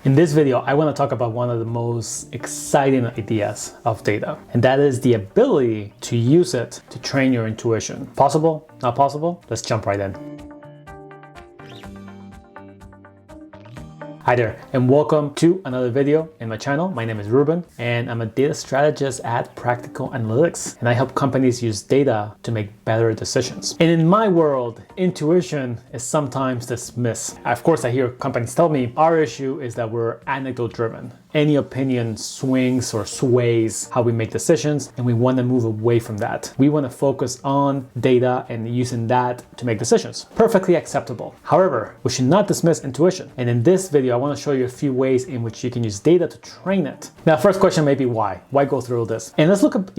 In this video, I want to talk about one of the most exciting ideas of data, and that is the ability to use it to train your intuition. Possible? Not possible? Let's jump right in. Hi there, and welcome to another video in my channel. My name is Ruben, and I'm a data strategist at Practical Analytics, and I help companies use data to make better decisions. And in my world, intuition is sometimes dismissed. Of course, I hear companies tell me our issue is that we're anecdote driven. Any opinion swings or sways how we make decisions, and we want to move away from that. We want to focus on data and using that to make decisions. Perfectly acceptable. However, we should not dismiss intuition. And in this video, I want to show you a few ways in which you can use data to train it. Now, first question may be why? Why go through all this? And let's look at,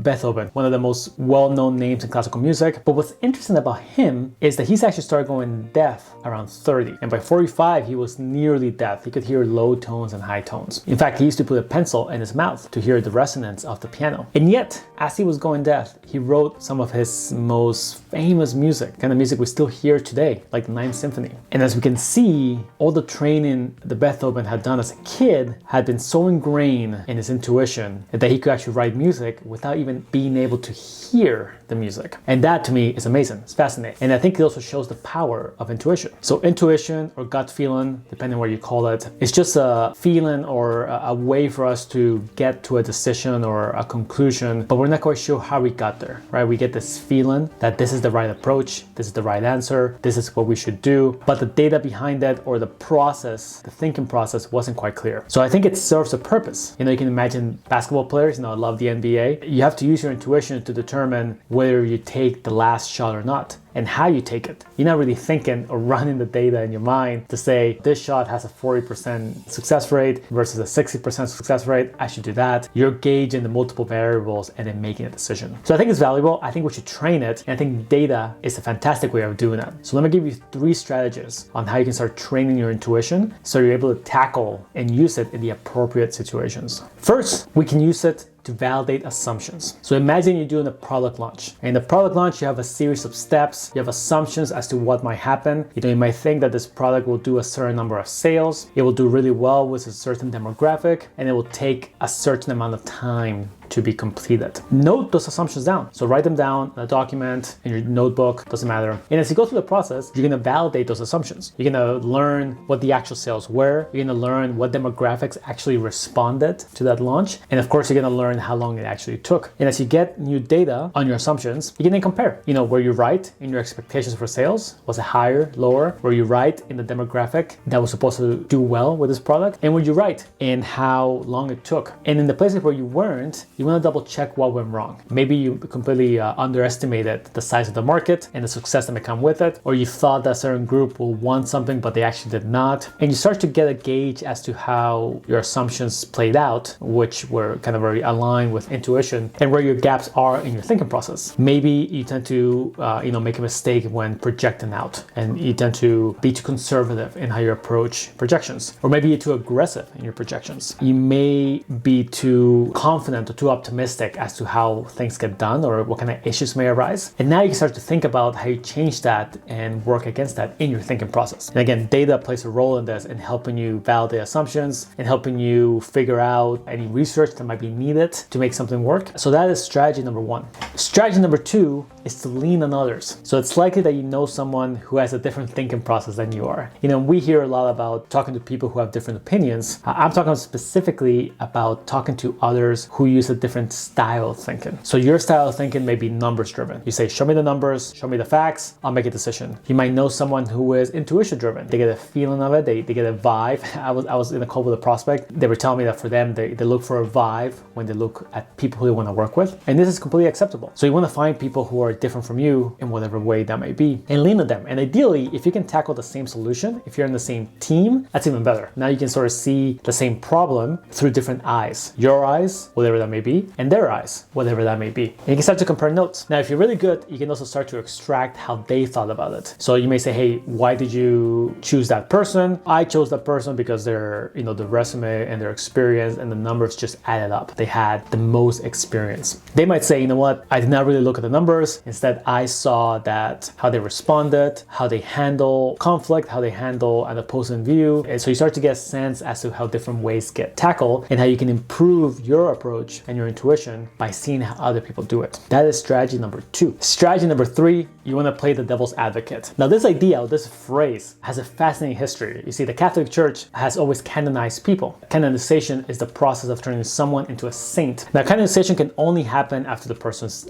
Beethoven, one of the most well-known names in classical music. But what's interesting about him is that he's actually started going deaf around 30. And by 45, he was nearly deaf. He could hear low tones and high tones. In fact, he used to put a pencil in his mouth to hear the resonance of the piano. And yet, as he was going deaf, he wrote some of his most famous music, kind of music we still hear today, like the Ninth Symphony. And as we can see, all the training that Beethoven had done as a kid had been so ingrained in his intuition that he could actually write music without even being able to hear the music. And that to me is amazing. It's fascinating. And I think it also shows the power of intuition. So intuition or gut feeling, depending on what you call it, it's just a feeling or a way for us to get to a decision or a conclusion, but we're not quite sure how we got there, right? We get this feeling that this is the right approach, this is the right answer, this is what we should do, but the data behind it or the process, the thinking process wasn't quite clear. So I think it serves a purpose. You can imagine basketball players, I love the NBA. You have to use your intuition to determine whether you take the last shot or not, and how you take it. You're not really thinking or running the data in your mind to say this shot has a 40% success rate versus a 60% success rate. I should do that. You're gauging the multiple variables and then making a decision. So I think it's valuable. I think we should train it. And I think data is a fantastic way of doing that. So let me give you 3 strategies on how you can start training your intuition so you're able to tackle and use it in the appropriate situations. First, we can use it to validate assumptions. So imagine you're doing a product launch. And in the product launch, you have a series of steps. You have assumptions as to what might happen. You might think that this product will do a certain number of sales. It will do really well with a certain demographic, and it will take a certain amount of time to be completed. Note those assumptions down. So write them down in a document, in your notebook, doesn't matter. And as you go through the process, you're gonna validate those assumptions. You're gonna learn what the actual sales were. You're gonna learn what demographics actually responded to that launch. And of course, you're gonna learn how long it actually took. And as you get new data on your assumptions, you can then compare. Were you right in your expectations for sales? Was it higher, lower? Were you right in the demographic that was supposed to do well with this product? And were you right in how long it took? And in the places where you weren't, you want to double check what went wrong. Maybe you completely underestimated the size of the market and the success that may come with it, or you thought that a certain group will want something but they actually did not. And you start to get a gauge as to how your assumptions played out, which were kind of very aligned with intuition, and where your gaps are in your thinking process. Maybe you tend to make a mistake when projecting out, and you tend to be too conservative in how you approach projections, or maybe you're too aggressive in your projections. You may be too confident or too optimistic as to how things get done or what kind of issues may arise. And now you can start to think about how you change that and work against that in your thinking process. And again, data plays a role in this in helping you validate assumptions and helping you figure out any research that might be needed to make something work. So that is strategy number 1. Strategy number 2 is to lean on others. So it's likely that you know someone who has a different thinking process than you are. We hear a lot about talking to people who have different opinions. I'm talking specifically about talking to others who use a different style of thinking. So your style of thinking may be numbers driven. You say, show me the numbers, show me the facts, I'll make a decision. You might know someone who is intuition driven. They get a feeling of it, they get a vibe. I was in a call with a prospect. They were telling me that for them, they look for a vibe when they look at people who they want to work with. And this is completely acceptable. So you want to find people who are different from you in whatever way that may be and lean on them. And ideally, if you can tackle the same solution, if you're in the same team, that's even better. Now you can sort of see the same problem through different eyes. Your eyes, whatever that may be, and their eyes, whatever that may be. And you can start to compare notes. Now, if you're really good, you can also start to extract how they thought about it. So you may say, hey, why did you choose that person? I chose that person because their, the resume and their experience and the numbers just added up. They had the most experience. They might say, you know what, I did not really look at the numbers. Instead, I saw that how they responded, how they handle conflict, how they handle an opposing view. And so you start to get a sense as to how different ways get tackled and how you can improve your approach and your intuition by seeing how other people do it. That is strategy number 2. Strategy number 3, you want to play the devil's advocate. Now, this idea, this phrase has a fascinating history. You see, the Catholic Church has always canonized people. Canonization is the process of turning someone into a saint. Now, canonization can only happen after the person's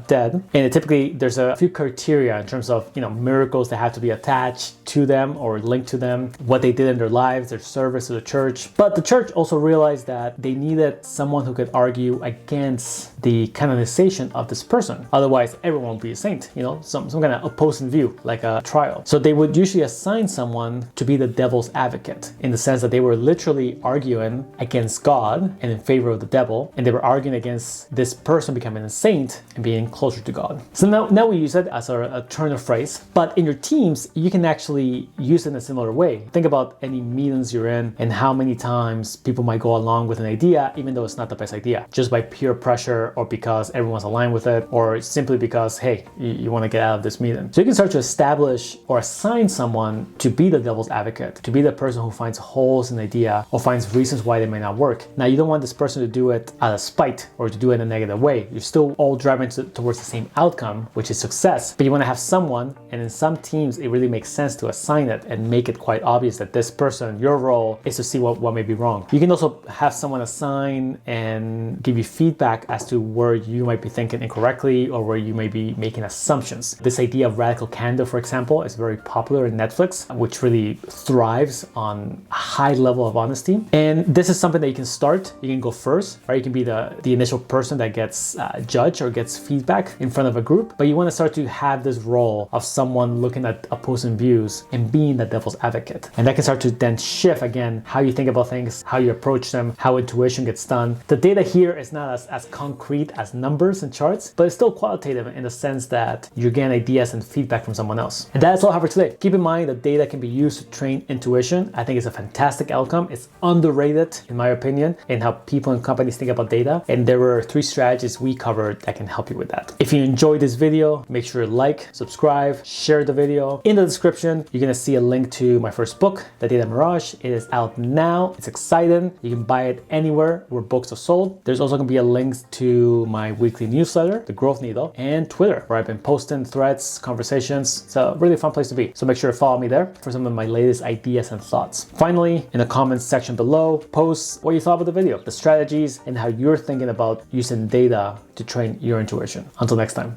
dead. And typically, there's a few criteria in terms of, miracles that have to be attached to them or linked to them, what they did in their lives, their service to the church. But the church also realized that they needed someone who could argue against the canonization of this person. Otherwise, everyone would be a saint, some kind of opposing view, like a trial. So they would usually assign someone to be the devil's advocate in the sense that they were literally arguing against God and in favor of the devil, and they were arguing against this person becoming a saint and being closer to God. So now we use it as a turn of phrase, but in your teams, you can actually use it in a similar way. Think about any meetings you're in and how many times people might go along with an idea, even though it's not the best idea, just by peer pressure or because everyone's aligned with it, or simply because, hey, you want to get out of this meeting. So you can start to establish or assign someone to be the devil's advocate, to be the person who finds holes in the idea or finds reasons why they may not work. Now, you don't want this person to do it out of spite or to do it in a negative way. You're still all driving towards the same outcome, which is success, but you want to have someone, and in some teams, it really makes sense to assign it and make it quite obvious that this person, your role is to see what may be wrong. You can also have someone assign and give you feedback as to where you might be thinking incorrectly or where you may be making assumptions. This idea of radical candor, for example, is very popular in Netflix, which really thrives on a high level of honesty. And this is something that you can start. You can go first, right? You can be the initial person that gets judged or gets feedback in front of a group, but you want to start to have this role of someone looking at opposing views and being the devil's advocate. And that can start to then shift again how you think about things, how you approach them, how intuition gets done. The data here is not as concrete as numbers and charts, but it's still qualitative in the sense that you're getting ideas and feedback from someone else. And that's all I have for today. Keep in mind that data can be used to train intuition. I think it's a fantastic outcome. It's underrated, in my opinion, in how people and companies think about data. And there were 3 strategies we covered that can help you with that. If you enjoyed this video, make sure to like, subscribe, share the video. In the description, you're gonna see a link to my first book, The Data Mirage. It is out now. It's exciting. You can buy it anywhere where books are sold. There's also gonna be a link to my weekly newsletter, The Growth Needle, and Twitter, where I've been posting threads, conversations. It's a really fun place to be. So make sure to follow me there for some of my latest ideas and thoughts. Finally, in the comments section below, post what you thought about the video, the strategies, and how you're thinking about using data to train your intuition. Until next time.